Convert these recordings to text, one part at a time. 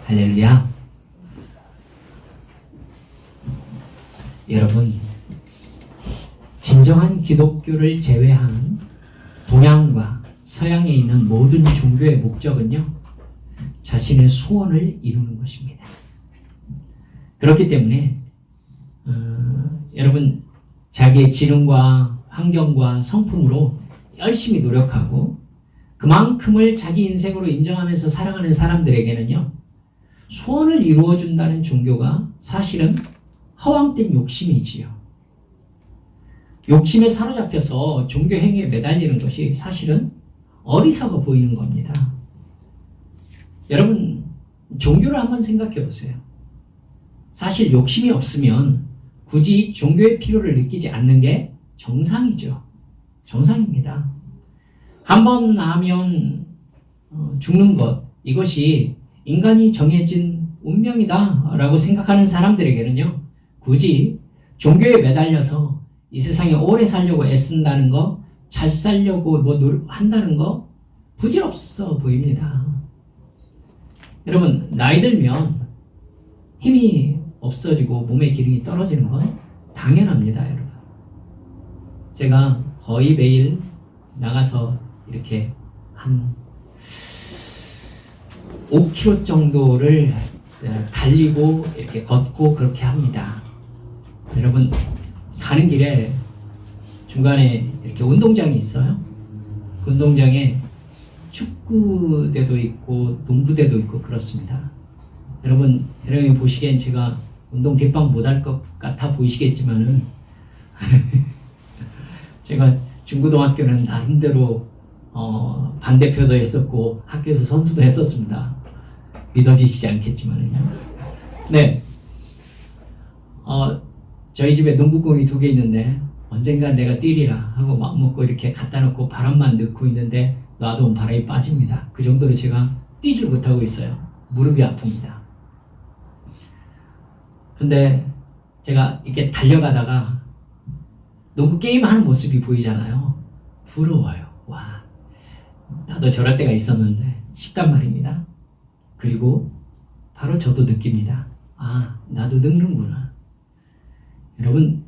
할렐루야. 여러분, 진정한 기독교를 제외한 동양과 서양에 있는 모든 종교의 목적은요, 자신의 소원을 이루는 것입니다. 그렇기 때문에 여러분, 자기의 지능과 환경과 성품으로 열심히 노력하고 그만큼을 자기 인생으로 인정하면서 살아가는 사람들에게는요, 소원을 이루어준다는 종교가 사실은 허황된 욕심이지요. 욕심에 사로잡혀서 종교 행위에 매달리는 것이 사실은 어리석어 보이는 겁니다. 여러분, 종교를 한번 생각해 보세요. 사실 욕심이 없으면 굳이 종교의 필요를 느끼지 않는 게 정상이죠. 정상입니다. 한번 나면 죽는 것, 이것이 인간이 정해진 운명이다 라고 생각하는 사람들에게는요, 굳이 종교에 매달려서 이 세상에 오래 살려고 애쓴다는 거, 잘 살려고 한다는 거 부질없어 보입니다. 여러분, 나이 들면 힘이 없어지고 몸의 기능이 떨어지는 건 당연합니다, 여러분. 제가 거의 매일 나가서 이렇게 한 5km 정도를 달리고 이렇게 걷고 그렇게 합니다. 여러분, 가는 길에 중간에 이렇게 운동장이 있어요. 그 운동장에 축구대도 있고 농구대도 있고 그렇습니다. 여러분이 보시기엔 제가 운동 대빵 못할 것 같아 보이시겠지만은 제가 중고등학교는 나름대로 반대표도 했었고 학교에서 선수도 했었습니다. 믿어지시지 않겠지만은요. 네. 저희 집에 농구공이 2개 있는데 언젠가 내가 뛰리라 하고 마음먹고 이렇게 갖다 놓고 바람만 넣고 있는데 놔두면 바람이 빠집니다. 그 정도로 제가 뛰질 못하고 있어요. 무릎이 아픕니다. 근데 제가 이렇게 달려가다가 농구 게임하는 모습이 보이잖아요. 부러워요. 와, 나도 저럴 때가 있었는데 싶단 말입니다. 그리고 바로 저도 느낍니다. 아, 나도 늙는구나. 여러분,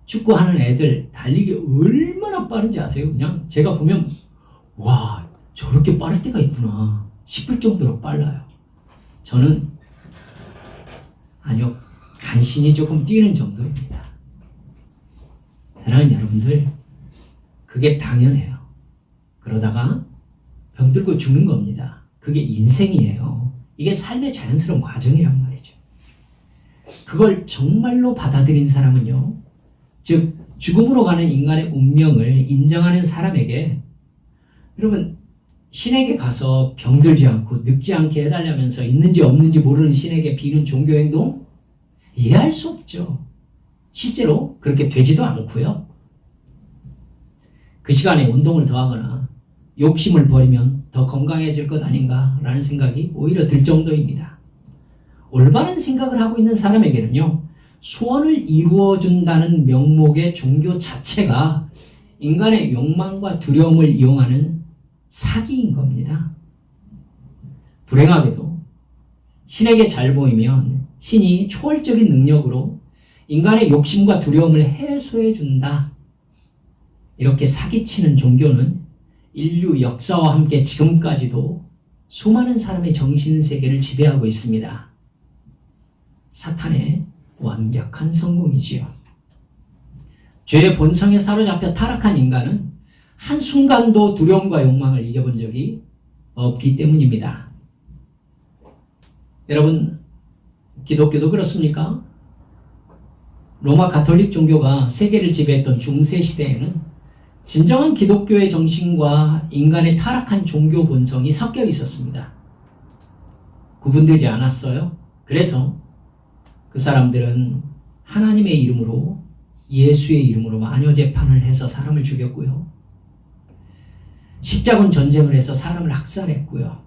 축구하는 애들 달리기 얼마나 빠른지 아세요? 그냥 제가 보면 와, 저렇게 빠를 때가 있구나 싶을 정도로 빨라요. 저는 아니요, 간신히 조금 뛰는 정도입니다. 사랑하는 여러분들, 그게 당연해요. 그러다가 병들고 죽는 겁니다. 그게 인생이에요. 이게 삶의 자연스러운 과정이란 말이죠. 그걸 정말로 받아들인 사람은요, 즉 죽음으로 가는 인간의 운명을 인정하는 사람에게, 여러분, 신에게 가서 병들지 않고 늙지 않게 해달라면서 있는지 없는지 모르는 신에게 비는 종교 행동 이해할 수 없죠. 실제로 그렇게 되지도 않고요. 그 시간에 운동을 더 하거나 욕심을 버리면 더 건강해질 것 아닌가라는 생각이 오히려 들 정도입니다. 올바른 생각을 하고 있는 사람에게는요, 소원을 이루어준다는 명목의 종교 자체가 인간의 욕망과 두려움을 이용하는 사기인 겁니다. 불행하게도 신에게 잘 보이면 신이 초월적인 능력으로 인간의 욕심과 두려움을 해소해 준다, 이렇게 사기치는 종교는 인류 역사와 함께 지금까지도 수많은 사람의 정신세계를 지배하고 있습니다. 사탄의 완벽한 성공이지요. 죄의 본성에 사로잡혀 타락한 인간은 한순간도 두려움과 욕망을 이겨본 적이 없기 때문입니다. 여러분, 기독교도 그렇습니까? 로마 가톨릭 종교가 세계를 지배했던 중세 시대에는 진정한 기독교의 정신과 인간의 타락한 종교 본성이 섞여 있었습니다. 구분되지 않았어요. 그래서 그 사람들은 하나님의 이름으로, 예수의 이름으로 마녀 재판을 해서 사람을 죽였고요. 십자군 전쟁을 해서 사람을 학살했고요.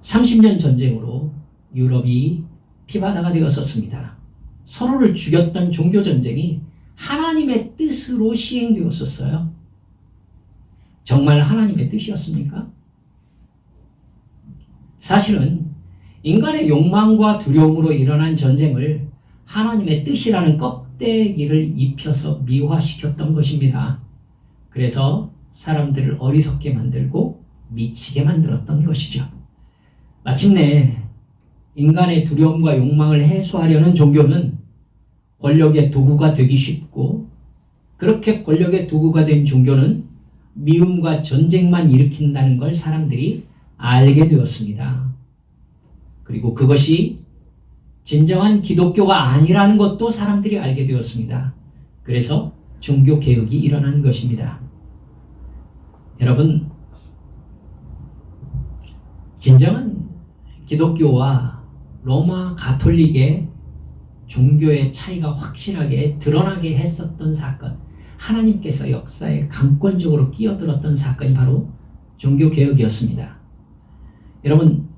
30년 전쟁으로 유럽이 피바다가 되었었습니다. 서로를 죽였던 종교 전쟁이 하나님의 뜻으로 시행되었었어요. 정말 하나님의 뜻이었습니까? 사실은 인간의 욕망과 두려움으로 일어난 전쟁을 하나님의 뜻이라는 껍데기를 입혀서 미화시켰던 것입니다. 그래서 사람들을 어리석게 만들고 미치게 만들었던 것이죠. 마침내 인간의 두려움과 욕망을 해소하려는 종교는 권력의 도구가 되기 쉽고, 그렇게 권력의 도구가 된 종교는 미움과 전쟁만 일으킨다는 걸 사람들이 알게 되었습니다. 그리고 그것이 진정한 기독교가 아니라는 것도 사람들이 알게 되었습니다. 그래서 종교개혁이 일어난 것입니다. 여러분, 진정한 기독교와 로마 가톨릭의 종교의 차이가 확실하게 드러나게 했었던 사건, 하나님께서 역사에 강권적으로 끼어들었던 사건이 바로 종교개혁이었습니다. 여러분,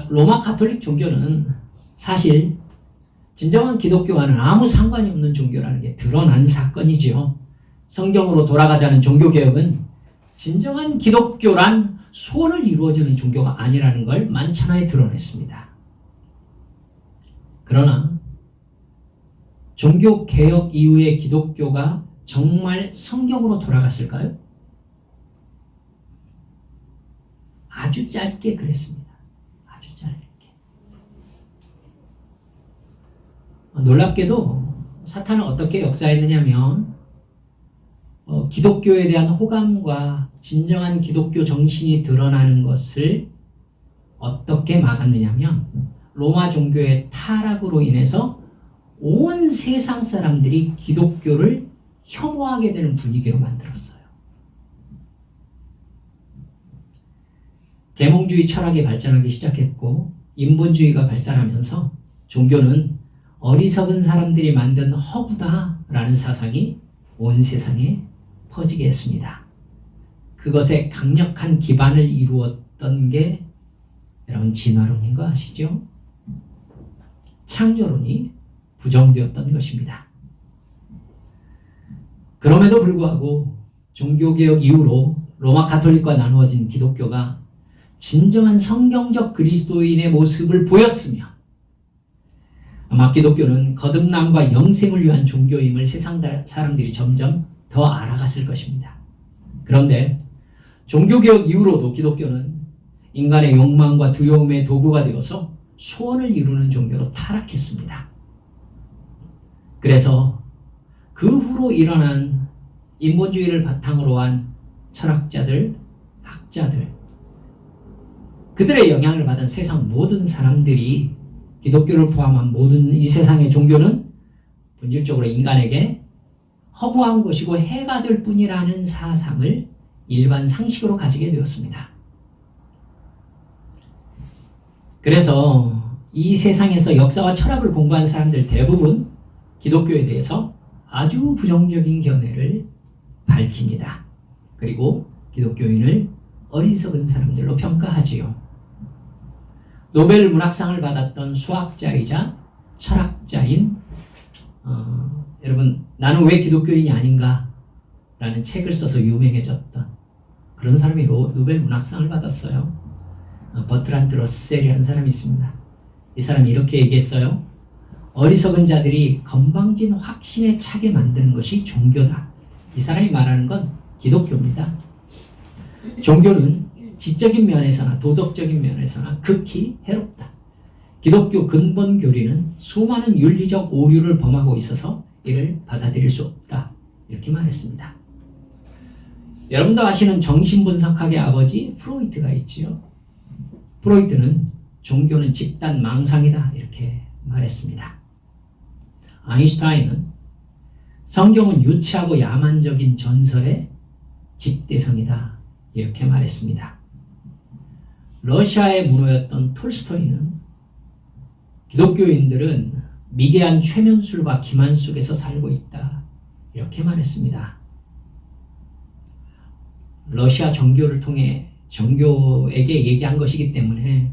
로마 가톨릭 종교는 사실 진정한 기독교와는 아무 상관이 없는 종교라는 게 드러난 사건이죠. 성경으로 돌아가자는 종교개혁은 진정한 기독교란 소원을 이루어주는 종교가 아니라는 걸 만천하에 드러냈습니다. 그러나 종교개혁 이후의 기독교가 정말 성경으로 돌아갔을까요? 아주 짧게 그랬습니다. 아주 짧게. 놀랍게도 사탄은 어떻게 역사했느냐면 기독교에 대한 호감과 진정한 기독교 정신이 드러나는 것을 어떻게 막았느냐면 로마 종교의 타락으로 인해서 온 세상 사람들이 기독교를 혐오하게 되는 분위기로 만들었어요. 계몽주의 철학이 발전하기 시작했고 인본주의가 발달하면서 종교는 어리석은 사람들이 만든 허구다라는 사상이 온 세상에 퍼지게 했습니다. 그것에 강력한 기반을 이루었던 게 여러분 진화론인 거 아시죠? 창조론이 부정되었던 것입니다. 그럼에도 불구하고 종교개혁 이후로 로마 가톨릭과 나누어진 기독교가 진정한 성경적 그리스도인의 모습을 보였으며 아마 기독교는 거듭남과 영생을 위한 종교임을 세상 사람들이 점점 더 알아갔을 것입니다. 그런데 종교개혁 이후로도 기독교는 인간의 욕망과 두려움의 도구가 되어서 소원을 이루는 종교로 타락했습니다. 그래서 그 후로 일어난 인본주의를 바탕으로 한 철학자들, 학자들, 그들의 영향을 받은 세상 모든 사람들이 기독교를 포함한 모든 이 세상의 종교는 본질적으로 인간에게 허무한 것이고 해가 될 뿐이라는 사상을 일반 상식으로 가지게 되었습니다. 그래서 이 세상에서 역사와 철학을 공부한 사람들 대부분 기독교에 대해서 아주 부정적인 견해를 밝힙니다. 그리고 기독교인을 어리석은 사람들로 평가하지요. 노벨 문학상을 받았던 수학자이자 철학자인 여러분, 나는 왜 기독교인이 아닌가 라는 책을 써서 유명해졌던 그런 사람이 노벨 문학상을 받았어요. 버트란드 러셀이라는 사람이 있습니다. 이 사람이 이렇게 얘기했어요. 어리석은 자들이 건방진 확신에 차게 만드는 것이 종교다. 이 사람이 말하는 건 기독교입니다. 종교는 지적인 면에서나 도덕적인 면에서나 극히 해롭다. 기독교 근본 교리는 수많은 윤리적 오류를 범하고 있어서 이를 받아들일 수 없다. 이렇게 말했습니다. 여러분도 아시는 정신분석학의 아버지 프로이트가 있지요. 프로이트는 종교는 집단 망상이다. 이렇게 말했습니다. 아인슈타인은 성경은 유치하고 야만적인 전설의 집대성이다. 이렇게 말했습니다. 러시아의 문호였던 톨스토이는 기독교인들은 미개한 최면술과 기만 속에서 살고 있다. 이렇게 말했습니다. 러시아 정교를 통해 정교에게 얘기한 것이기 때문에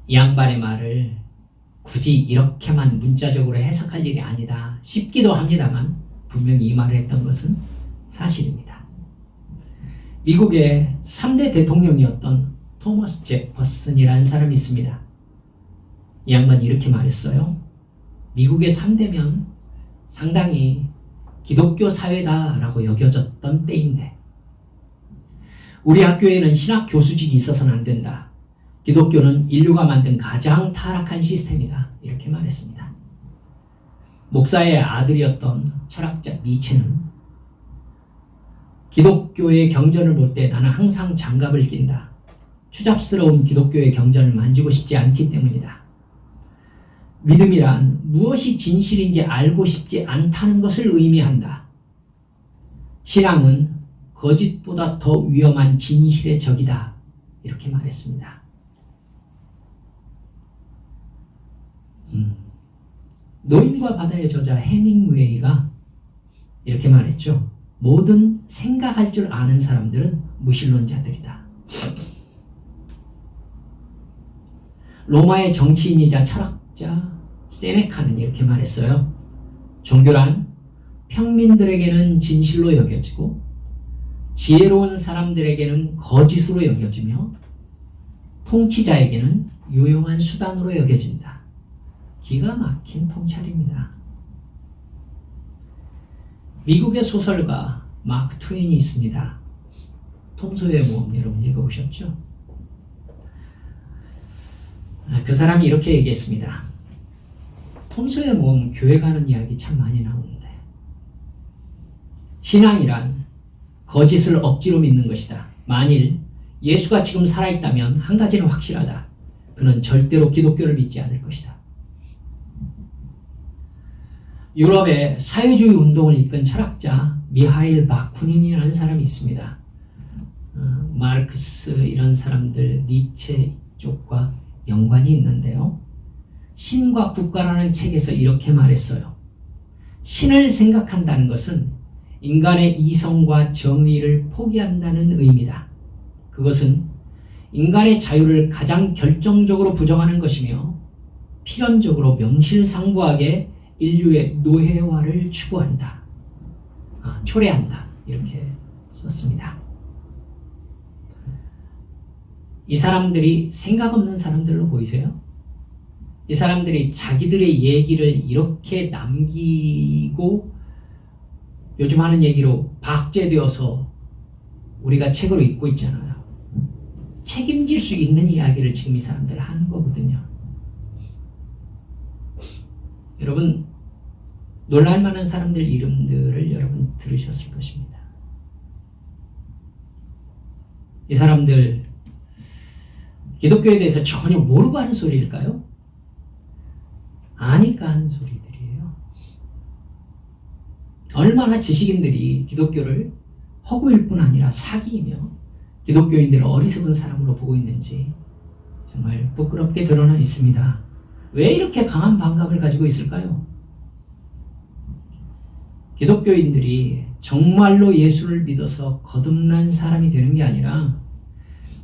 이 양반의 말을 굳이 이렇게만 문자적으로 해석할 일이 아니다 싶기도 합니다만 분명히 이 말을 했던 것은 사실입니다. 미국의 3대 대통령이었던 토머스 제퍼슨이라는 사람이 있습니다. 이 양반이 이렇게 말했어요. 미국의 3대면 상당히 기독교 사회다라고 여겨졌던 때인데 우리 학교에는 신학 교수직이 있어서는 안 된다. 기독교는 인류가 만든 가장 타락한 시스템이다. 이렇게 말했습니다. 목사의 아들이었던 철학자 니체는 기독교의 경전을 볼 때 나는 항상 장갑을 낀다. 추잡스러운 기독교의 경전을 만지고 싶지 않기 때문이다. 믿음이란 무엇이 진실인지 알고 싶지 않다는 것을 의미한다. 신앙은 거짓보다 더 위험한 진실의 적이다. 이렇게 말했습니다. 노인과 바다의 저자 해밍웨이가 이렇게 말했죠. 모든 생각할 줄 아는 사람들은 무신론자들이다. 로마의 정치인이자 철학자 세네카는 이렇게 말했어요. 종교란 평민들에게는 진실로 여겨지고 지혜로운 사람들에게는 거짓으로 여겨지며 통치자에게는 유용한 수단으로 여겨진다. 기가 막힌 통찰입니다. 미국의 소설가 마크 트웨인이 있습니다. 톰 소여의 모험 여러분 읽어보셨죠? 그 사람이 이렇게 얘기했습니다. 톰 소여의 모험 교회 가는 이야기 참 많이 나오는데 신앙이란 거짓을 억지로 믿는 것이다. 만일 예수가 지금 살아있다면 한 가지는 확실하다. 그는 절대로 기독교를 믿지 않을 것이다. 유럽의 사회주의 운동을 이끈 철학자 미하일 바쿠닌이라는 사람이 있습니다. 마르크스 이런 사람들 니체 쪽과 연관이 있는데요. 신과 국가라는 책에서 이렇게 말했어요. 신을 생각한다는 것은 인간의 이성과 정의를 포기한다는 의미다. 그것은 인간의 자유를 가장 결정적으로 부정하는 것이며 필연적으로 명실상부하게 인류의 노예화를 추구한다. 초래한다. 이렇게 썼습니다. 이 사람들이 생각 없는 사람들로 보이세요? 이 사람들이 자기들의 얘기를 이렇게 남기고 요즘 하는 얘기로 박제되어서 우리가 책으로 읽고 있잖아요. 책임질 수 있는 이야기를 지금 이 사람들 하는 거거든요. 여러분 놀랄만한 사람들 이름들을 여러분 들으셨을 것입니다. 이 사람들 기독교에 대해서 전혀 모르고 하는 소리일까요? 아니까 하는 소리들이에요. 얼마나 지식인들이 기독교를 허구일 뿐 아니라 사기이며 기독교인들을 어리석은 사람으로 보고 있는지 정말 부끄럽게 드러나 있습니다. 왜 이렇게 강한 반감을 가지고 있을까요? 기독교인들이 정말로 예수를 믿어서 거듭난 사람이 되는 게 아니라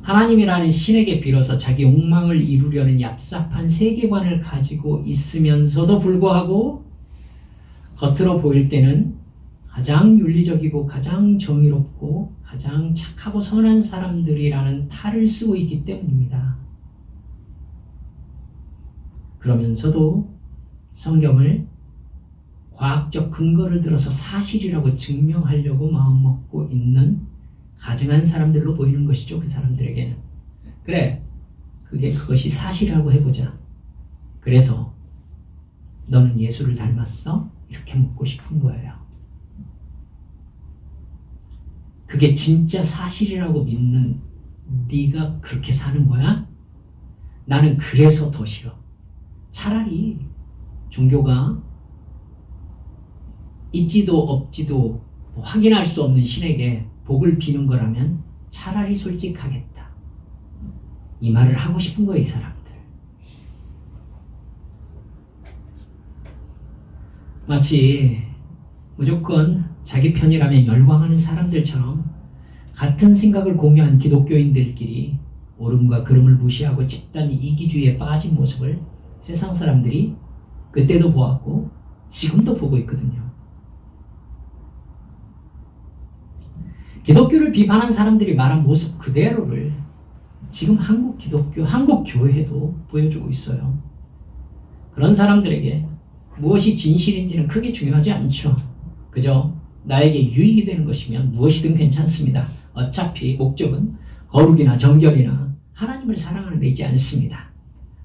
하나님이라는 신에게 빌어서 자기 욕망을 이루려는 얍삽한 세계관을 가지고 있으면서도 불구하고 겉으로 보일 때는 가장 윤리적이고 가장 정의롭고 가장 착하고 선한 사람들이라는 탈을 쓰고 있기 때문입니다. 그러면서도 성경을 과학적 근거를 들어서 사실이라고 증명하려고 마음먹고 있는 가증한 사람들로 보이는 것이죠. 그 사람들에게는. 그래, 그것이 사실이라고 해보자. 그래서 너는 예수를 닮았어? 이렇게 묻고 싶은 거예요. 그게 진짜 사실이라고 믿는 네가 그렇게 사는 거야? 나는 그래서 더 싫어. 차라리 종교가 있지도 없지도 확인할 수 없는 신에게 복을 비는 거라면 차라리 솔직하겠다. 이 말을 하고 싶은 거예요, 이 사람들. 마치 무조건 자기 편이라면 열광하는 사람들처럼 같은 생각을 공유한 기독교인들끼리 옳음과 그름을 무시하고 집단 이기주의에 빠진 모습을 세상 사람들이 그때도 보았고 지금도 보고 있거든요. 기독교를 비판한 사람들이 말한 모습 그대로를 지금 한국 기독교, 한국 교회도 보여주고 있어요. 그런 사람들에게 무엇이 진실인지는 크게 중요하지 않죠. 그저 나에게 유익이 되는 것이면 무엇이든 괜찮습니다. 어차피 목적은 거룩이나 정결이나 하나님을 사랑하는 데 있지 않습니다.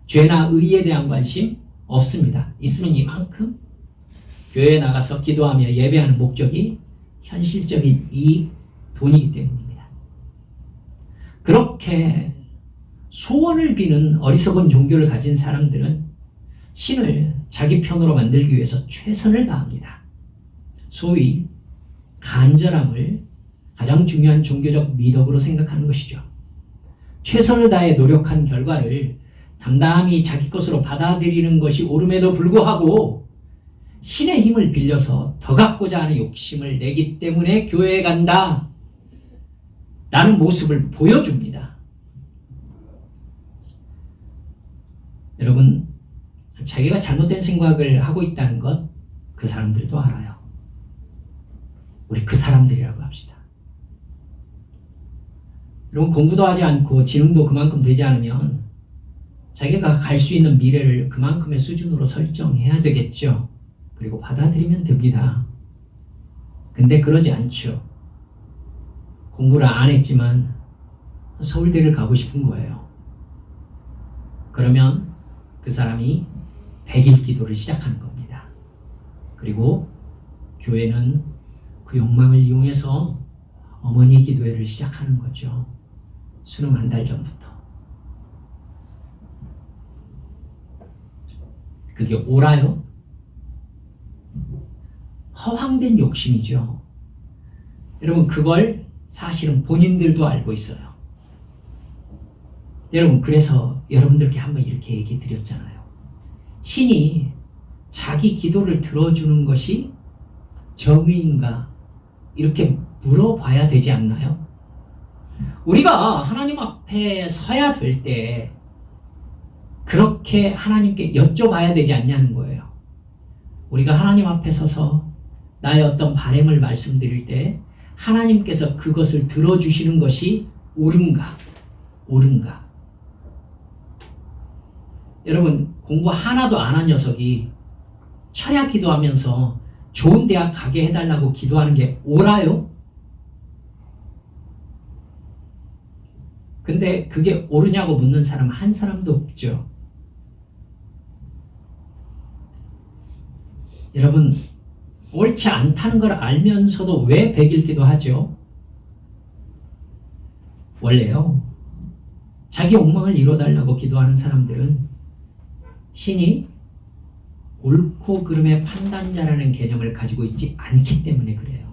죄나 의에 대한 관심 없습니다. 있으면 이만큼 교회에 나가서 기도하며 예배하는 목적이 현실적인 이익, 돈이기 때문입니다. 그렇게 소원을 비는 어리석은 종교를 가진 사람들은 신을 자기 편으로 만들기 위해서 최선을 다합니다. 소위 간절함을 가장 중요한 종교적 미덕으로 생각하는 것이죠. 최선을 다해 노력한 결과를 담담히 자기 것으로 받아들이는 것이 옳음에도 불구하고 신의 힘을 빌려서 더 갖고자 하는 욕심을 내기 때문에 교회에 간다 라는 모습을 보여줍니다. 여러분, 자기가 잘못된 생각을 하고 있다는 것 그 사람들도 알아요. 우리 그 사람들이라고 합시다. 여러분, 공부도 하지 않고 지능도 그만큼 되지 않으면 자기가 갈 수 있는 미래를 그만큼의 수준으로 설정해야 되겠죠. 그리고 받아들이면 됩니다. 근데 그러지 않죠. 공부를 안 했지만 서울대를 가고 싶은 거예요. 그러면 그 사람이 100일 기도를 시작하는 겁니다. 그리고 교회는 그 욕망을 이용해서 어머니 기도회를 시작하는 거죠. 수능 한 달 전부터. 그게 옳아요? 허황된 욕심이죠. 여러분, 그걸 사실은 본인들도 알고 있어요. 여러분, 그래서 여러분들께 한번 이렇게 얘기 드렸잖아요. 신이 자기 기도를 들어주는 것이 정의인가? 이렇게 물어봐야 되지 않나요? 우리가 하나님 앞에 서야 될 때 그렇게 하나님께 여쭤봐야 되지 않냐는 거예요. 우리가 하나님 앞에 서서 나의 어떤 바람을 말씀드릴 때 하나님께서 그것을 들어주시는 것이 옳은가? 옳은가? 여러분, 공부 하나도 안 한 녀석이 철야 기도하면서 좋은 대학 가게 해달라고 기도하는 게 옳아요? 근데 그게 옳으냐고 묻는 사람 한 사람도 없죠. 여러분, 옳지 않다는 걸 알면서도 왜 100일 기도하죠? 원래요, 자기 욕망을 이뤄달라고 기도하는 사람들은 신이 옳고 그름의 판단자라는 개념을 가지고 있지 않기 때문에 그래요.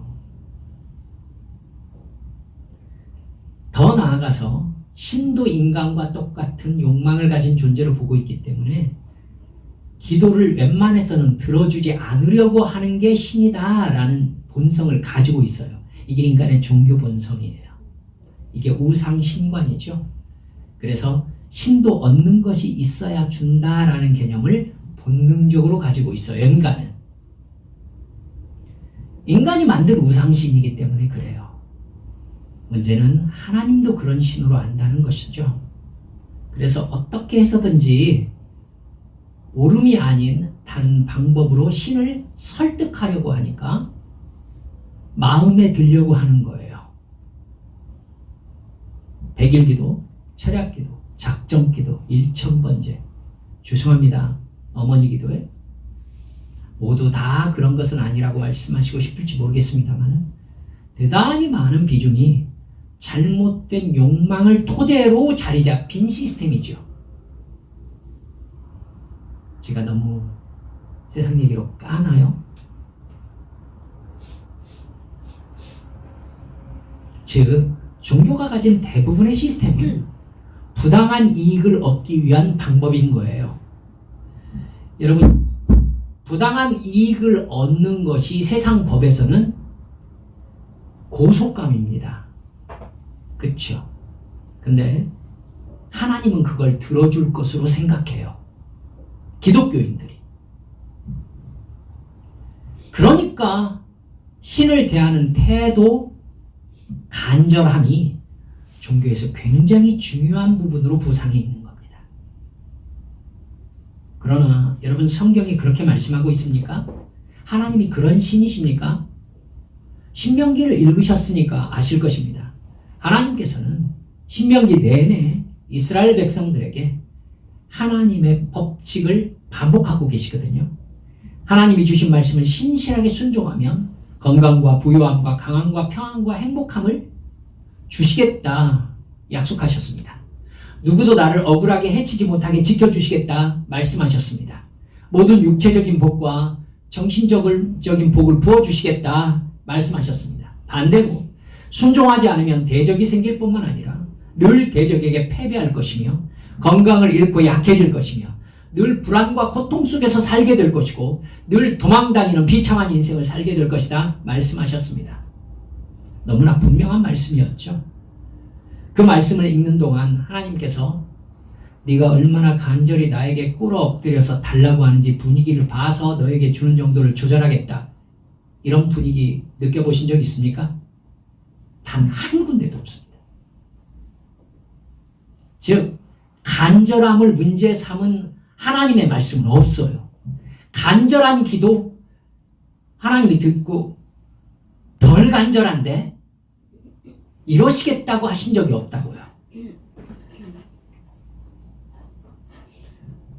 더 나아가서 신도 인간과 똑같은 욕망을 가진 존재로 보고 있기 때문에 기도를 웬만해서는 들어주지 않으려고 하는 게 신이다라는 본성을 가지고 있어요. 이게 인간의 종교 본성이에요. 이게 우상신관이죠. 그래서 신도 얻는 것이 있어야 준다라는 개념을 본능적으로 가지고 있어요. 인간이 만든 우상신이기 때문에 그래요. 문제는 하나님도 그런 신으로 안다는 것이죠. 그래서 어떻게 해서든지 옳음이 아닌 다른 방법으로 신을 설득하려고 하니까 마음에 들려고 하는 거예요. 100일 기도, 철야 기도, 작정 기도, 일천번제. 죄송합니다. 어머니 기도에 모두 다 그런 것은 아니라고 말씀하시고 싶을지 모르겠습니다만 대단히 많은 비중이 잘못된 욕망을 토대로 자리 잡힌 시스템이죠. 제가 너무 세상 얘기로 까나요? 즉, 종교가 가진 대부분의 시스템은 부당한 이익을 얻기 위한 방법인 거예요. 여러분, 부당한 이익을 얻는 것이 세상 법에서는 고속감입니다. 그렇죠? 근데 하나님은 그걸 들어줄 것으로 생각해요. 기독교인들이. 그러니까 신을 대하는 태도, 간절함이 종교에서 굉장히 중요한 부분으로 부상해 있는 겁니다. 그러나 여러분, 성경이 그렇게 말씀하고 있습니까? 하나님이 그런 신이십니까? 신명기를 읽으셨으니까 아실 것입니다. 하나님께서는 신명기 내내 이스라엘 백성들에게 하나님의 법칙을 반복하고 계시거든요. 하나님이 주신 말씀을 신실하게 순종하면 건강과 부유함과 강함과 평안과 행복함을 주시겠다 약속하셨습니다. 누구도 나를 억울하게 해치지 못하게 지켜주시겠다 말씀하셨습니다. 모든 육체적인 복과 정신적인 복을 부어주시겠다 말씀하셨습니다. 반대로 순종하지 않으면 대적이 생길 뿐만 아니라 늘 대적에게 패배할 것이며 건강을 잃고 약해질 것이며 늘 불안과 고통 속에서 살게 될 것이고 늘 도망다니는 비참한 인생을 살게 될 것이다 말씀하셨습니다. 너무나 분명한 말씀이었죠. 그 말씀을 읽는 동안 하나님께서 네가 얼마나 간절히 나에게 꿇어 엎드려서 달라고 하는지 분위기를 봐서 너에게 주는 정도를 조절하겠다, 이런 분위기 느껴보신 적 있습니까? 단 한 군데도 없습니다. 즉 간절함을 문제 삼은 하나님의 말씀은 없어요. 간절한 기도 하나님이 듣고 덜 간절한데 이러시겠다고 하신 적이 없다고요.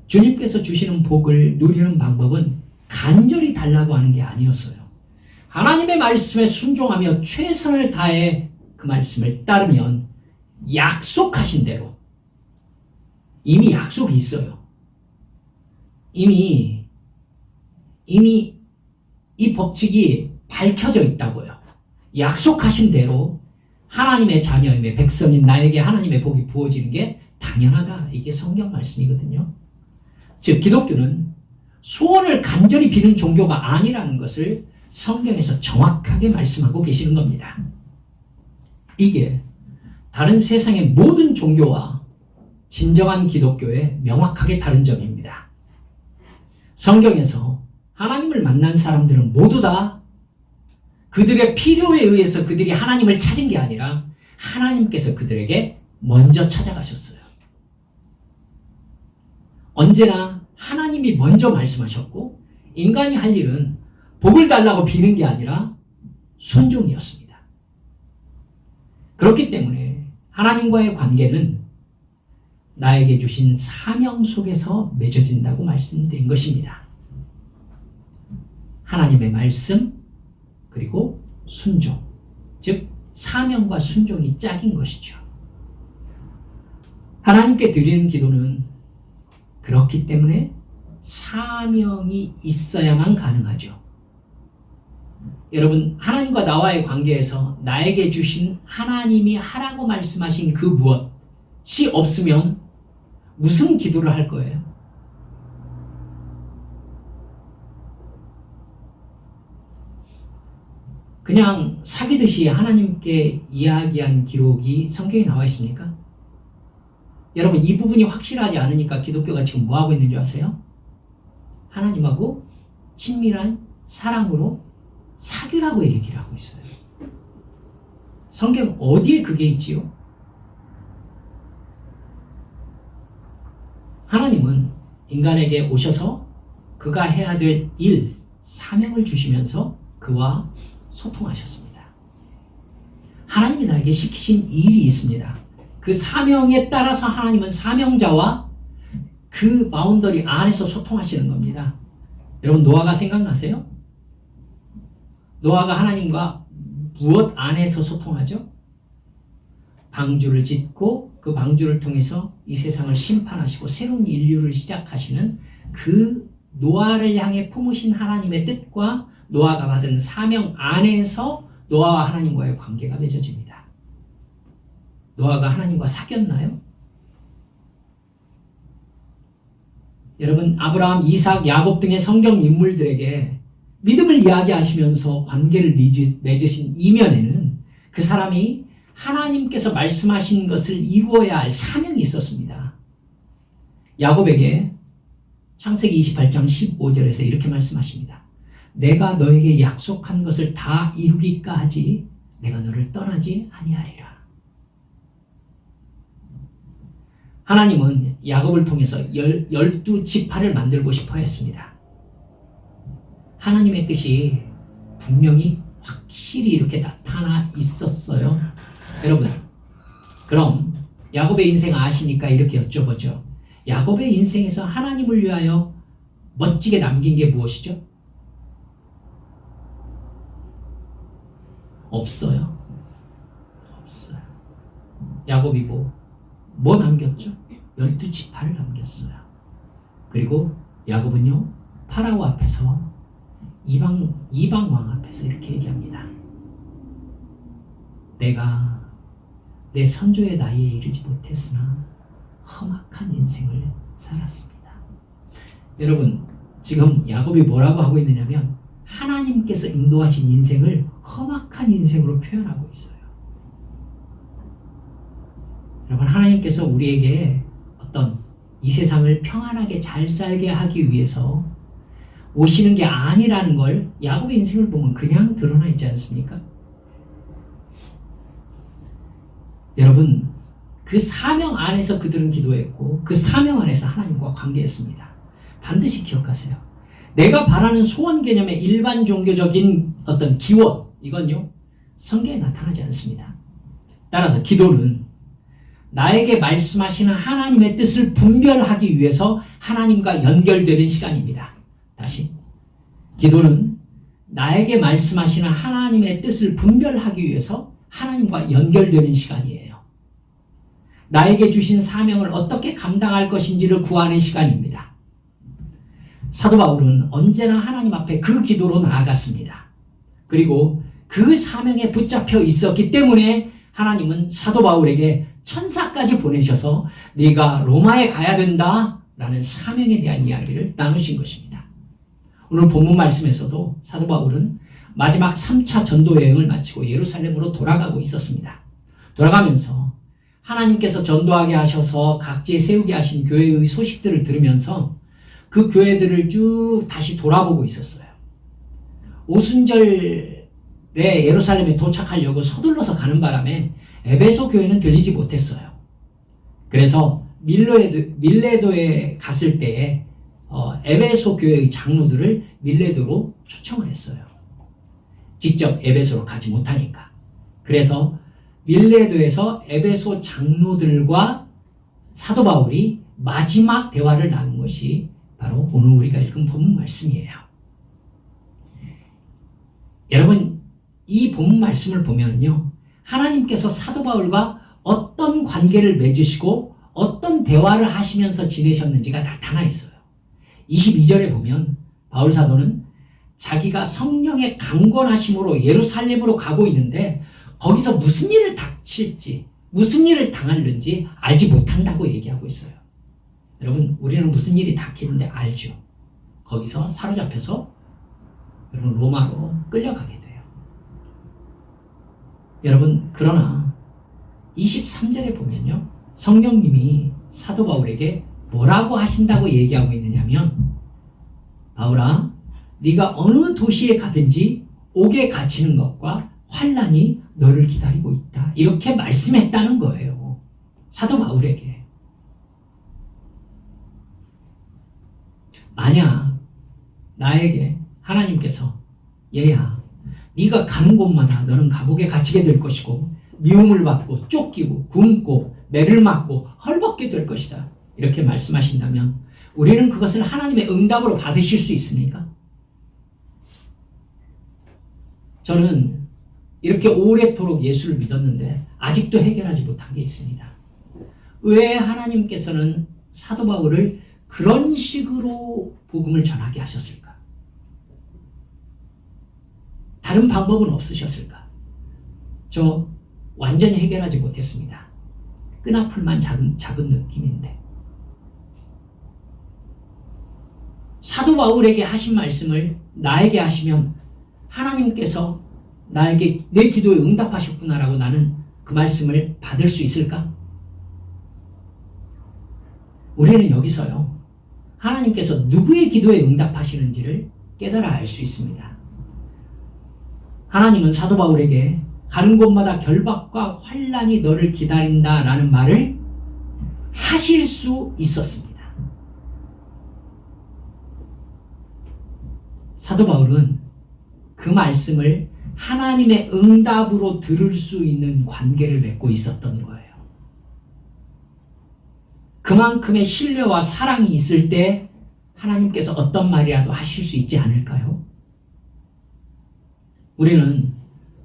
주님께서 주시는 복을 누리는 방법은 간절히 달라고 하는 게 아니었어요. 하나님의 말씀에 순종하며 최선을 다해 그 말씀을 따르면 약속하신 대로, 이미 약속이 있어요. 이미 이 법칙이 밝혀져 있다고요. 약속하신 대로 하나님의 자녀임의 백성인 나에게 하나님의 복이 부어지는 게 당연하다. 이게 성경 말씀이거든요. 즉 기독교는 소원을 간절히 비는 종교가 아니라는 것을 성경에서 정확하게 말씀하고 계시는 겁니다. 이게 다른 세상의 모든 종교와 진정한 기독교의 명확하게 다른 점입니다. 성경에서 하나님을 만난 사람들은 모두 다 그들의 필요에 의해서 그들이 하나님을 찾은 게 아니라 하나님께서 그들에게 먼저 찾아가셨어요. 언제나 하나님이 먼저 말씀하셨고 인간이 할 일은 복을 달라고 비는 게 아니라 순종이었습니다. 그렇기 때문에 하나님과의 관계는 나에게 주신 사명 속에서 맺어진다고 말씀드린 것입니다. 하나님의 말씀 그리고 순종, 즉 사명과 순종이 짝인 것이죠. 하나님께 드리는 기도는 그렇기 때문에 사명이 있어야만 가능하죠. 여러분, 하나님과 나와의 관계에서 나에게 주신 하나님이 하라고 말씀하신 그 무엇이 없으면 무슨 기도를 할 거예요? 그냥 사귀듯이 하나님께 이야기한 기록이 성경에 나와 있습니까? 여러분, 이 부분이 확실하지 않으니까 기독교가 지금 뭐하고 있는 줄 아세요? 하나님하고 친밀한 사랑으로 사귀라고 얘기를 하고 있어요. 성경 어디에 그게 있지요? 하나님은 인간에게 오셔서 그가 해야 될 일, 사명을 주시면서 그와 소통하셨습니다. 하나님이 나에게 시키신 일이 있습니다. 그 사명에 따라서 하나님은 사명자와 그 바운더리 안에서 소통하시는 겁니다. 여러분, 노아가 생각나세요? 노아가 하나님과 무엇 안에서 소통하죠? 방주를 짓고 그 방주를 통해서 이 세상을 심판하시고 새로운 인류를 시작하시는 그 노아를 향해 품으신 하나님의 뜻과 노아가 받은 사명 안에서 노아와 하나님과의 관계가 맺어집니다. 노아가 하나님과 사귀었나요? 여러분, 아브라함, 이삭, 야곱 등의 성경 인물들에게 믿음을 이야기하시면서 관계를 맺으신 이면에는 그 사람이 하나님께서 말씀하신 것을 이루어야 할 사명이 있었습니다. 야곱에게 창세기 28장 15절에서 이렇게 말씀하십니다. 내가 너에게 약속한 것을 다 이루기까지 내가 너를 떠나지 아니하리라. 하나님은 야곱을 통해서 12지파를 만들고 싶어 했습니다. 하나님의 뜻이 분명히 확실히 이렇게 나타나 있었어요. 여러분, 그럼 야곱의 인생 아시니까 이렇게 여쭤보죠. 야곱의 인생에서 하나님을 위하여 멋지게 남긴 게 무엇이죠? 없어요. 없어요. 야곱이 뭐 남겼죠? 12지파를 남겼어요. 그리고 야곱은요, 파라오 앞에서 이방 왕 앞에서 이렇게 얘기합니다. 내가 내 선조의 나이에 이르지 못했으나 험악한 인생을 살았습니다. 여러분, 지금 야곱이 뭐라고 하고 있느냐면 하나님께서 인도하신 인생을 험악한 인생으로 표현하고 있어요. 여러분, 하나님께서 우리에게 어떤 이 세상을 평안하게 잘 살게 하기 위해서 오시는 게 아니라는 걸 야곱의 인생을 보면 그냥 드러나 있지 않습니까? 여러분, 그 사명 안에서 그들은 기도했고 그 사명 안에서 하나님과 관계했습니다. 반드시 기억하세요. 내가 바라는 소원 개념의 일반 종교적인 어떤 기원, 이건요, 성경에 나타나지 않습니다. 따라서 기도는 나에게 말씀하시는 하나님의 뜻을 분별하기 위해서 하나님과 연결되는 시간입니다. 다시, 기도는 나에게 말씀하시는 하나님의 뜻을 분별하기 위해서 하나님과 연결되는 시간이에요. 나에게 주신 사명을 어떻게 감당할 것인지를 구하는 시간입니다. 사도 바울은 언제나 하나님 앞에 그 기도로 나아갔습니다. 그리고 그 사명에 붙잡혀 있었기 때문에 하나님은 사도 바울에게 천사까지 보내셔서 네가 로마에 가야 된다 라는 사명에 대한 이야기를 나누신 것입니다. 오늘 본문 말씀에서도 사도 바울은 마지막 3차 전도 여행을 마치고 예루살렘으로 돌아가고 있었습니다. 돌아가면서 하나님께서 전도하게 하셔서 각지에 세우게 하신 교회의 소식들을 들으면서 그 교회들을 쭉 다시 돌아보고 있었어요. 오순절에 예루살렘에 도착하려고 서둘러서 가는 바람에 에베소 교회는 들리지 못했어요. 그래서 밀레도에 갔을 때에 에베소 교회의 장로들을 밀레도로 초청을 했어요. 직접 에베소로 가지 못하니까. 그래서 밀레도에서 에베소 장로들과 사도 바울이 마지막 대화를 나눈 것이 바로 오늘 우리가 읽은 본문 말씀이에요. 여러분, 이 본문 말씀을 보면요, 하나님께서 사도 바울과 어떤 관계를 맺으시고 어떤 대화를 하시면서 지내셨는지가 나타나 있어요. 22절에 보면 바울 사도는 자기가 성령의 강권하심으로 예루살렘으로 가고 있는데 거기서 무슨 일을 닥칠지, 무슨 일을 당하는지 알지 못한다고 얘기하고 있어요. 여러분, 우리는 무슨 일이 닥치는데 알죠. 거기서 사로잡혀서 여러분 로마로 끌려가게 돼요. 여러분, 그러나 23절에 보면요, 성령님이 사도 바울에게 뭐라고 하신다고 얘기하고 있느냐면, 바울아, 네가 어느 도시에 가든지 옥에 갇히는 것과 환난이 너를 기다리고 있다, 이렇게 말씀했다는 거예요. 사도 바울에게. 만약 나에게 하나님께서 얘야, 네가 가는 곳마다 너는 감옥에 갇히게 될 것이고 미움을 받고 쫓기고 굶고 매를 맞고 헐벗게 될 것이다, 이렇게 말씀하신다면 우리는 그것을 하나님의 응답으로 받으실 수 있습니까? 저는 이렇게 오래도록 예수를 믿었는데 아직도 해결하지 못한 게 있습니다. 왜 하나님께서는 사도 바울을 그런 식으로 복음을 전하게 하셨을까? 다른 방법은 없으셨을까? 저 완전히 해결하지 못했습니다. 끈앞을만 잡은 느낌인데. 사도 바울에게 하신 말씀을 나에게 하시면 하나님께서 나에게 내 기도에 응답하셨구나라고 나는 그 말씀을 받을 수 있을까? 우리는 여기서요, 하나님께서 누구의 기도에 응답하시는지를 깨달아 알 수 있습니다. 하나님은 사도 바울에게 가는 곳마다 결박과 환난이 너를 기다린다라는 말을 하실 수 있었습니다. 사도 바울은 그 말씀을 하나님의 응답으로 들을 수 있는 관계를 맺고 있었던 거예요. 그만큼의 신뢰와 사랑이 있을 때 하나님께서 어떤 말이라도 하실 수 있지 않을까요? 우리는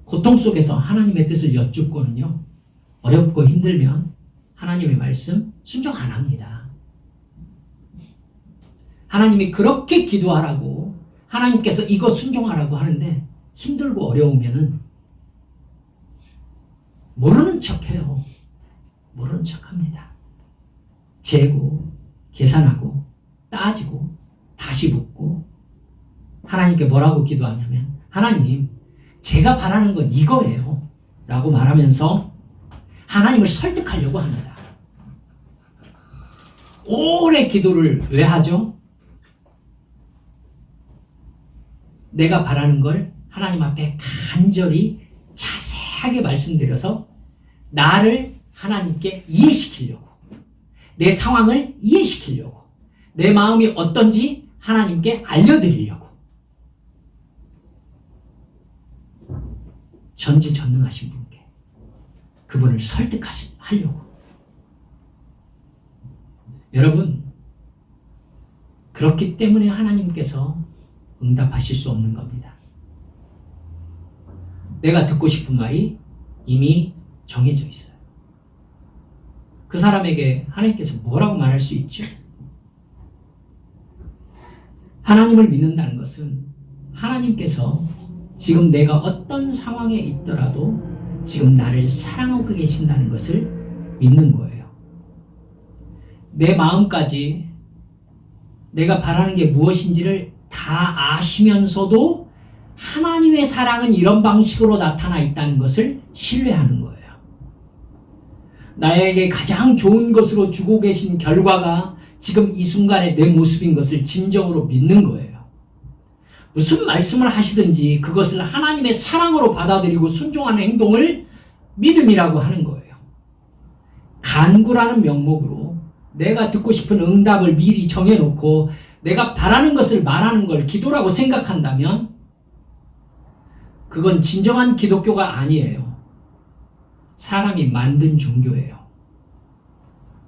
고통 속에서 하나님의 뜻을 여쭙고는요, 어렵고 힘들면 하나님의 말씀 순종 안 합니다. 하나님이 그렇게 기도하라고, 하나님께서 이거 순종하라고 하는데 힘들고 어려우면은 모르는 척해요. 모르는 척합니다. 재고, 계산하고, 따지고, 다시 묻고, 하나님께 뭐라고 기도하냐면, 하나님, 제가 바라는 건 이거예요 라고 말하면서 하나님을 설득하려고 합니다. 오래 기도를 왜 하죠? 내가 바라는 걸 하나님 앞에 간절히 자세하게 말씀드려서 나를 하나님께 이해시키려고, 내 상황을 이해시키려고, 내 마음이 어떤지 하나님께 알려드리려고, 전지전능하신 분께 그분을 설득하려고. 여러분, 그렇기 때문에 하나님께서 응답하실 수 없는 겁니다. 내가 듣고 싶은 말이 이미 정해져 있어요. 그 사람에게 하나님께서 뭐라고 말할 수 있죠? 하나님을 믿는다는 것은 하나님께서 지금 내가 어떤 상황에 있더라도 지금 나를 사랑하고 계신다는 것을 믿는 거예요. 내 마음까지 내가 바라는 게 무엇인지를 다 아시면서도 하나님의 사랑은 이런 방식으로 나타나 있다는 것을 신뢰하는 거예요. 나에게 가장 좋은 것으로 주고 계신 결과가 지금 이 순간의 내 모습인 것을 진정으로 믿는 거예요. 무슨 말씀을 하시든지 그것을 하나님의 사랑으로 받아들이고 순종하는 행동을 믿음이라고 하는 거예요. 간구라는 명목으로 내가 듣고 싶은 응답을 미리 정해놓고 내가 바라는 것을 말하는 걸 기도라고 생각한다면 그건 진정한 기독교가 아니에요. 사람이 만든 종교예요.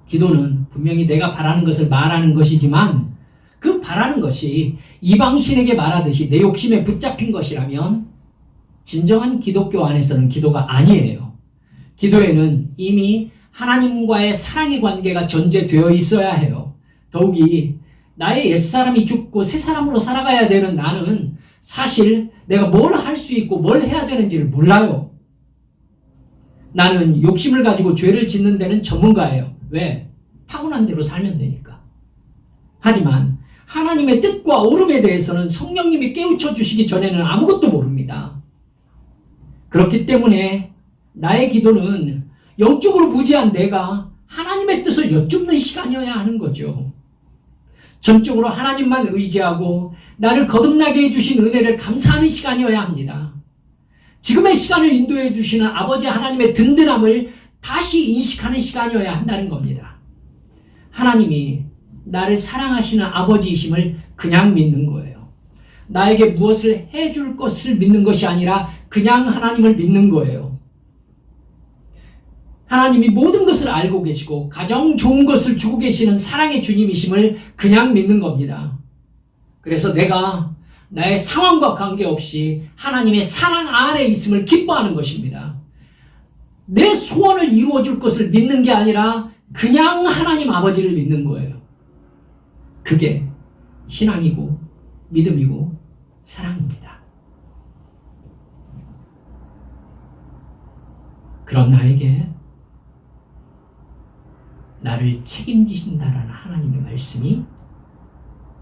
기도는 분명히 내가 바라는 것을 말하는 것이지만 그 바라는 것이 이방신에게 말하듯이 내 욕심에 붙잡힌 것이라면 진정한 기독교 안에서는 기도가 아니에요. 기도에는 이미 하나님과의 사랑의 관계가 전제되어 있어야 해요. 더욱이 나의 옛사람이 죽고 새 사람으로 살아가야 되는 나는 사실 내가 뭘 할 수 있고 뭘 해야 되는지를 몰라요. 나는 욕심을 가지고 죄를 짓는 데는 전문가예요. 왜? 타고난 대로 살면 되니까. 하지만 하나님의 뜻과 옳음에 대해서는 성령님이 깨우쳐 주시기 전에는 아무것도 모릅니다. 그렇기 때문에 나의 기도는 영적으로 부재한 내가 하나님의 뜻을 여쭙는 시간이어야 하는 거죠. 전적으로 하나님만 의지하고 나를 거듭나게 해주신 은혜를 감사하는 시간이어야 합니다. 지금의 시간을 인도해 주시는 아버지 하나님의 든든함을 다시 인식하는 시간이어야 한다는 겁니다. 하나님이 나를 사랑하시는 아버지이심을 그냥 믿는 거예요. 나에게 무엇을 해줄 것을 믿는 것이 아니라 그냥 하나님을 믿는 거예요. 하나님이 모든 것을 알고 계시고 가장 좋은 것을 주고 계시는 사랑의 주님이심을 그냥 믿는 겁니다. 그래서 내가 나의 상황과 관계없이 하나님의 사랑 안에 있음을 기뻐하는 것입니다. 내 소원을 이루어줄 것을 믿는 게 아니라 그냥 하나님 아버지를 믿는 거예요. 그게 신앙이고 믿음이고 사랑입니다. 그런 나에게 나를 책임지신다라는 하나님의 말씀이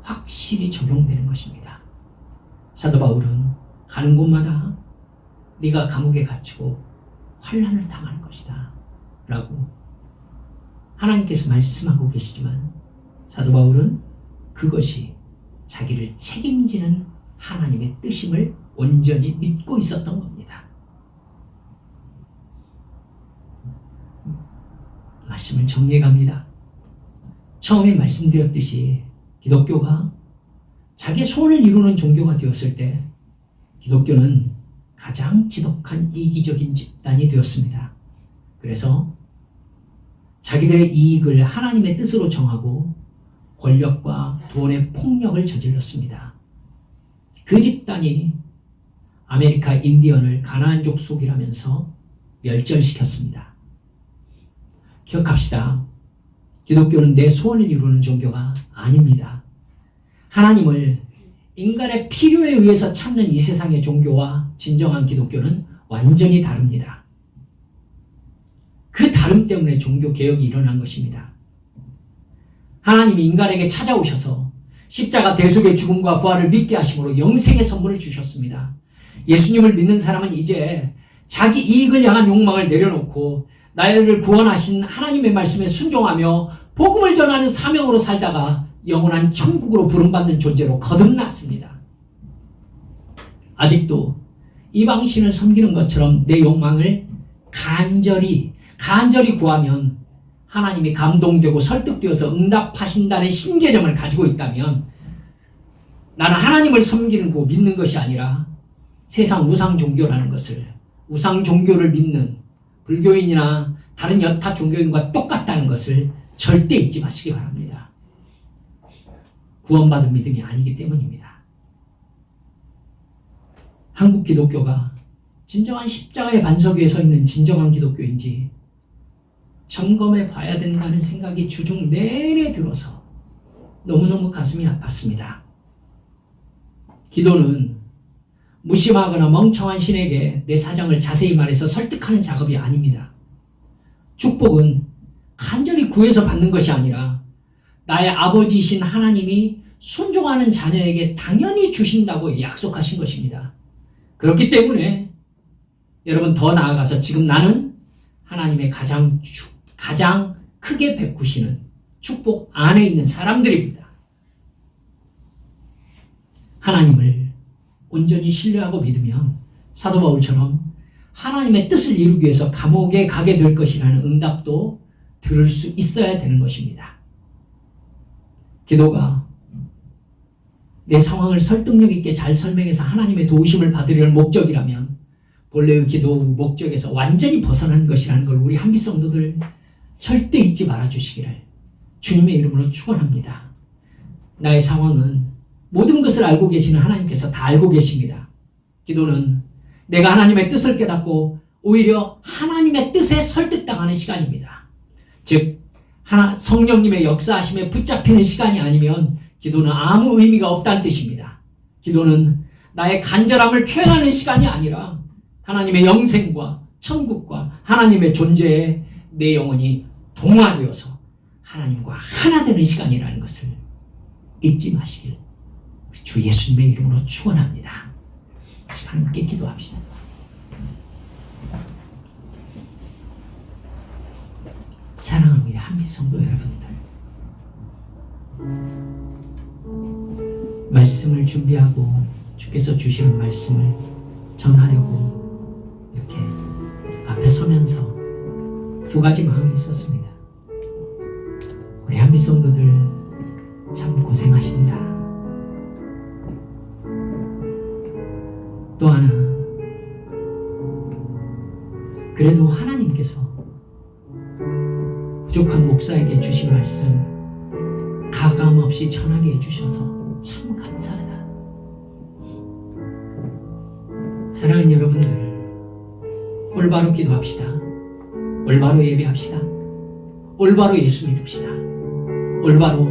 확실히 적용되는 것입니다. 사도 바울은 가는 곳마다 네가 감옥에 갇히고 환난을 당할 것이다 라고 하나님께서 말씀하고 계시지만 사도 바울은 그것이 자기를 책임지는 하나님의 뜻임을 온전히 믿고 있었던 겁니다. 말씀을 정리해 갑니다. 처음에 말씀드렸듯이 기독교가 자기의 소원을 이루는 종교가 되었을 때 기독교는 가장 지독한 이기적인 집단이 되었습니다. 그래서 자기들의 이익을 하나님의 뜻으로 정하고 권력과 돈의 폭력을 저질렀습니다. 그 집단이 아메리카 인디언을 가나안족 속이라면서 멸절시켰습니다. 기억합시다. 기독교는 내 소원을 이루는 종교가 아닙니다. 하나님을 인간의 필요에 의해서 찾는 이 세상의 종교와 진정한 기독교는 완전히 다릅니다. 그 다름 때문에 종교 개혁이 일어난 것입니다. 하나님이 인간에게 찾아오셔서 십자가 대속의 죽음과 부활을 믿게 하심으로 영생의 선물을 주셨습니다. 예수님을 믿는 사람은 이제 자기 이익을 향한 욕망을 내려놓고 나를 구원하신 하나님의 말씀에 순종하며 복음을 전하는 사명으로 살다가 영원한 천국으로 부름받는 존재로 거듭났습니다. 아직도 이방신을 섬기는 것처럼 내 욕망을 간절히 구하면 하나님이 감동되고 설득되어서 응답하신다는 신개념을 가지고 있다면 나는 하나님을 섬기는 거 믿는 것이 아니라 세상 우상 종교라는 것을, 우상 종교를 믿는 불교인이나 다른 여타 종교인과 똑같다는 것을 절대 잊지 마시기 바랍니다. 구원받은 믿음이 아니기 때문입니다. 한국 기독교가 진정한 십자가의 반석 위에 서 있는 진정한 기독교인지 점검해 봐야 된다는 생각이 주중 내내 들어서 너무너무 가슴이 아팠습니다. 기도는 무심하거나 멍청한 신에게 내 사정을 자세히 말해서 설득하는 작업이 아닙니다. 축복은 간절히 구해서 받는 것이 아니라 나의 아버지이신 하나님이 순종하는 자녀에게 당연히 주신다고 약속하신 것입니다. 그렇기 때문에 여러분 더 나아가서 지금 나는 하나님의 가장 크게 베푸시는 축복 안에 있는 사람들입니다. 하나님을 온전히 신뢰하고 믿으면 사도 바울처럼 하나님의 뜻을 이루기 위해서 감옥에 가게 될 것이라는 응답도 들을 수 있어야 되는 것입니다. 기도가 내 상황을 설득력 있게 잘 설명해서 하나님의 도우심을 받으려는 목적이라면 본래의 기도 목적에서 완전히 벗어난 것이라는 걸 우리 한빛 성도들 절대 잊지 말아주시기를 주님의 이름으로 축원합니다. 나의 상황은 모든 것을 알고 계시는 하나님께서 다 알고 계십니다. 기도는 내가 하나님의 뜻을 깨닫고 오히려 하나님의 뜻에 설득당하는 시간입니다. 즉 성령님의 역사하심에 붙잡히는 시간이 아니면 기도는 아무 의미가 없다는 뜻입니다. 기도는 나의 간절함을 표현하는 시간이 아니라 하나님의 영생과 천국과 하나님의 존재에 내 영혼이 동화되어서 하나님과 하나 되는 시간이라는 것을 잊지 마시길 주 예수님의 이름으로 축원합니다. 함께 기도합시다. 사랑합니다. 한빛 성도 여러분들, 말씀을 준비하고 주께서 주시는 말씀을 전하려고 이렇게 앞에 서면서 두 가지 마음이 있었습니다. 우리 한빛 성도들 참 고생하신다. 또 하나, 그래도 하나님께서 부족한 목사에게 주신 말씀 가감없이 전하게 해주셔서 참 감사하다. 사랑하는 여러분들, 올바로 기도합시다. 올바로 예배합시다. 올바로 예수 믿읍시다. 올바로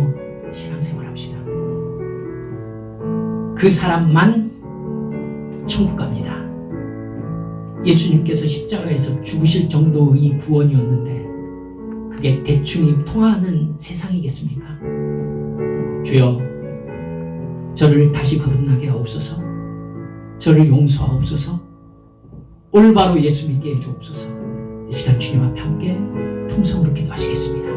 신앙생활합시다. 그 사람만 천국 갑니다. 예수님께서 십자가에서 죽으실 정도의 구원이었는데 그게 대충이 통하는 세상이겠습니까? 주여, 저를 다시 거듭나게 하옵소서. 저를 용서하옵소서. 올바로 예수 믿게 해주옵소서. 이 시간 주님 앞에 함께 통성으로 기도하시겠습니다.